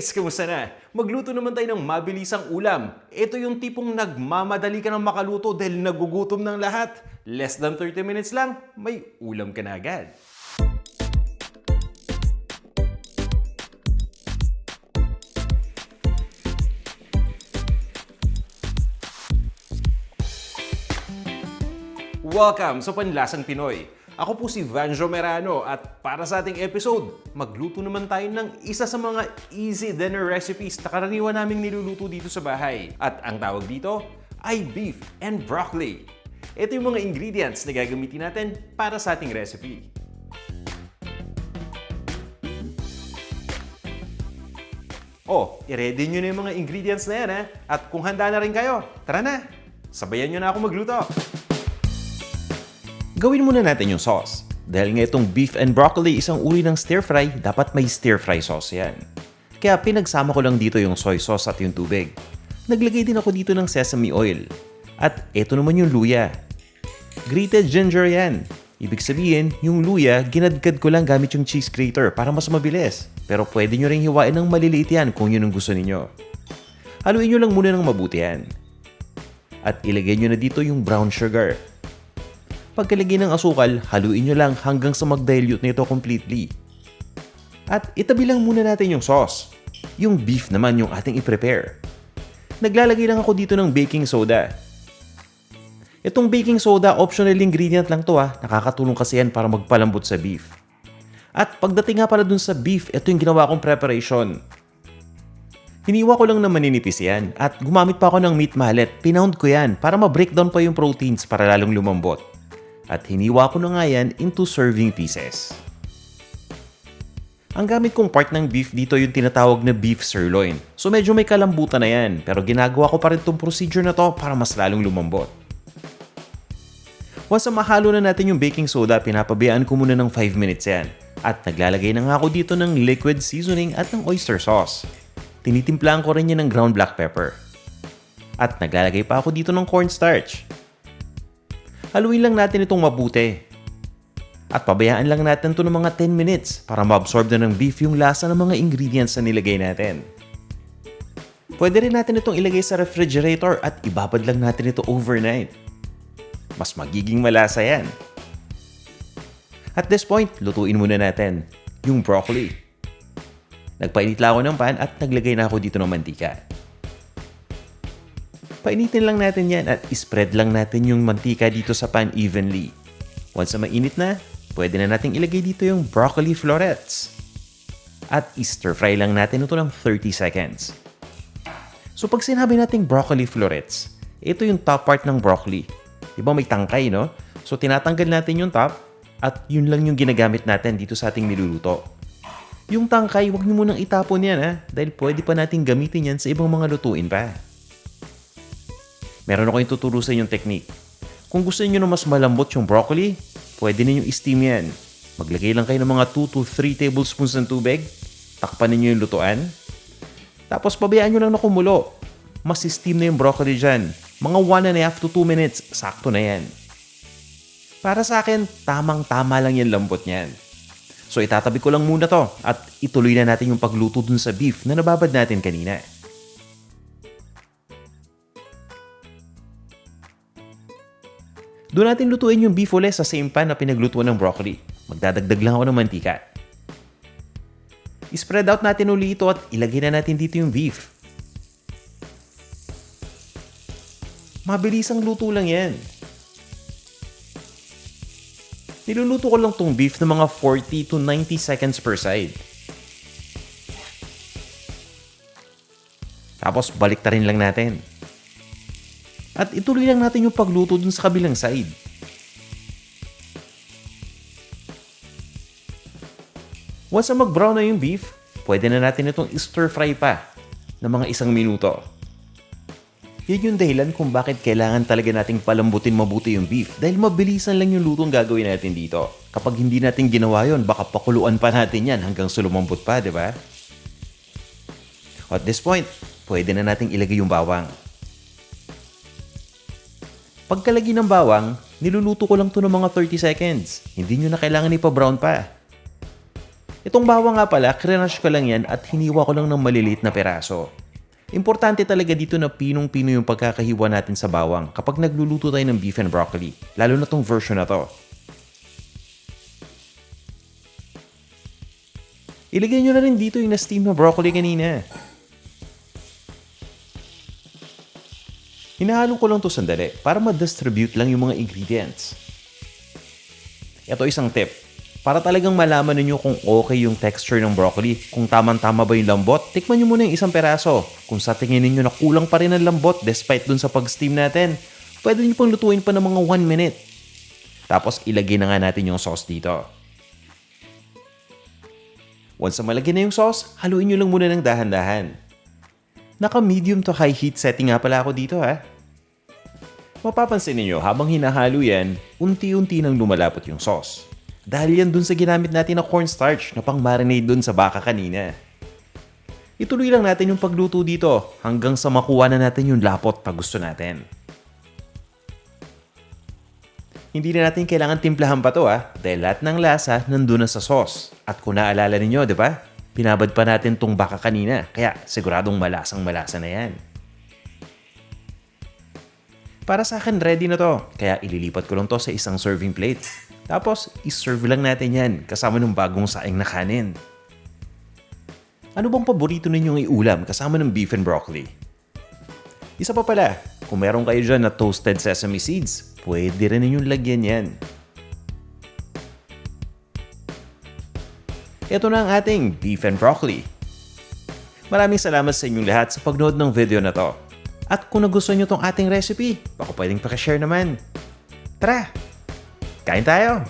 guys! Kamusta na? Magluto naman tayo ng mabilisang ulam. Ito yung tipong nagmamadali ka ng makaluto dahil nagugutom ng lahat. Less than 30 minutes lang, may ulam ka na agad. Welcome sa Panlasang Pinoy. Ako po si Vanjo Merano at para sa ating episode, magluto naman tayo ng isa sa mga easy dinner recipes na karaniwan naming niluluto dito sa bahay. At ang tawag dito ay beef and broccoli. Ito yung mga ingredients na gagamitin natin para sa ating recipe. I-ready nyo na yung mga ingredients na yan ha. At kung handa na rin kayo, tara na! Sabayan nyo na ako magluto! Gawin muna natin yung sauce. Dahil nga itong beef and broccoli isang uri ng stir-fry, dapat may stir-fry sauce yan. Kaya pinagsama ko lang dito yung soy sauce at yung tubig. Naglagay din ako dito ng sesame oil. At ito naman yung luya. Grated ginger yan. Ibig sabihin, yung luya, ginadgad ko lang gamit yung cheese grater para mas mabilis. Pero pwede nyo ring hiwain ng maliliit yan kung yun ang gusto ninyo. Haluin nyo lang muna ng mabuti yan. At ilagay nyo na dito yung brown sugar. Pagkalagay ng asukal, haluin nyo lang hanggang sa mag-dilute nito completely. At itabi lang muna natin yung sauce. Yung beef naman yung ating i-prepare. Naglalagay lang ako dito ng baking soda. Itong baking soda, optional ingredient lang to Nakakatulong kasi yan para magpalambot sa beef. At pagdating nga pala dun sa beef, ito yung ginawa kong preparation. Hiniwa ko lang na maninipis yan at gumamit pa ako ng meat mallet. Pinound ko yan para ma-breakdown pa yung proteins para lalong lumambot. At hiniwa ko na nga yan into serving pieces. Ang gamit kong part ng beef dito yung tinatawag na beef sirloin. So medyo may kalambutan na yan, pero ginagawa ko pa rin itong procedure na to para mas lalong lumambot. Once na mahalo na natin yung baking soda, pinapabayaan ko muna ng 5 minutes yan. At naglalagay na nga ako dito ng liquid seasoning at ng oyster sauce. Tinitimplahan ko rin yan ng ground black pepper. At naglalagay pa ako dito ng cornstarch. Haluin lang natin itong mabuti. At pabayaan lang natin ito ng mga 10 minutes para ma-absorb na ng beef yung lasa ng mga ingredients na nilagay natin. Pwede rin natin itong ilagay sa refrigerator at ibabad lang natin ito overnight. Mas magiging malasa yan. At this point, lutuin muna natin yung broccoli. Nagpainit lang ako ng pan at naglagay na ako dito ng mantika. Painitin lang natin yan at ispread lang natin yung mantika dito sa pan evenly. Once na mainit na, pwede na natin ilagay dito yung broccoli florets. At stir fry lang natin ito ng 30 seconds. So pag sinabi nating broccoli florets, ito yung top part ng broccoli. Diba may tangkay, no? So tinatanggal natin yung top at yun lang yung ginagamit natin dito sa ating niluluto. Yung tangkay, huwag nyo munang itapon yan dahil pwede pa natin gamitin yan sa ibang mga lutuin pa. Meron ako yung tuturo sa inyong technique. Kung gusto niyo na mas malambot yung broccoli, pwede ninyong i-steam yan. Maglagay lang kayo ng mga 2 to 3 tablespoons ng tubig. Takpan niyo yung lutuan. Tapos pabayaan nyo lang na kumulo. Mas steam na yung broccoli dyan. Mga 1.5 to 2 minutes, sakto na yan. Para sa akin, tamang-tama lang yung lambot niyan. So itatabi ko lang muna to at ituloy na natin yung pagluto dun sa beef na nababad natin kanina. Doon natin lutuin yung beef ulit sa same pan na pinaglutuan ng broccoli. Magdadagdag lang ako ng mantika. I-spread out natin ulit ito at ilagay na natin dito yung beef. Mabilisang luto lang yan. Niluluto ko lang tong beef ng mga 40 to 90 seconds per side. Tapos baliktarin lang natin. At ituloy lang natin yung pagluto dun sa kabilang side. Once na mag-brown na yung beef, pwede na natin itong stir-fry pa ng mga 1 minuto. Yun yung dahilan kung bakit kailangan talaga nating palambutin mabuti yung beef dahil mabilisan lang yung lutong gagawin natin dito. Kapag hindi natin ginawa yun, baka pakuluan pa natin yan hanggang sulumambot pa, di ba? At this point, pwede na nating ilagay yung bawang. Pagkalagay ng bawang, niluluto ko lang to ng mga 30 seconds. Hindi nyo na kailangan ipa-brown pa. Itong bawang nga pala, crunch ko lang yan at hiniwa ko lang ng maliliit na peraso. Importante talaga dito na pinong-pino yung pagkakahiwa natin sa bawang kapag nagluluto tayo ng beef and broccoli, lalo na tong version na to. Ilagay nyo na rin dito yung na-steam na broccoli kanina. Hinahalo ko lang to sandali para ma-distribute lang yung mga ingredients. Ito isang tip. Para talagang malaman ninyo kung okay yung texture ng broccoli, kung tamang-tama ba yung lambot, tikman nyo muna yung isang peraso. Kung sa tingin ninyo na kulang pa rin ang lambot despite dun sa pag-steam natin, pwede nyo pang lutuin pa ng mga 1 minute. Tapos ilagay na nga natin yung sauce dito. Once na malagyan na yung sauce, haluin nyo lang muna ng dahan-dahan. Naka-medium to high heat setting nga pala ako dito ha. Mapapansin niyo habang hinahalo yan, unti-unti nang lumalapot yung sauce. Dahil yan dun sa ginamit natin na cornstarch na pang marinade dun sa baka kanina. Ituloy lang natin yung pagluto dito hanggang sa makuha na natin yung lapot na gusto natin. Hindi na natin kailangan timplahan pa to dahil lahat ng lasa nandun na sa sauce. At kung naalala ninyo, di ba? Binabad pa natin tong baka kanina, kaya siguradong malasang-malasa na yan. Para sa akin, ready na to, kaya ililipat ko lang to sa isang serving plate. Tapos, iserve lang natin yan kasama ng bagong saing na kanin. Ano bang paborito ninyong iulam kasama ng beef and broccoli? Isa pa pala, kung meron kayo dyan na toasted sesame seeds, pwede rin ninyong lagyan yan. Ito na ang ating beef and broccoli. Maraming salamat sa inyong lahat sa pagnood ng video na to. At kung nagustuhan nyo tong ating recipe, baka pwedeng pakishare naman. Tara! Kain tayo!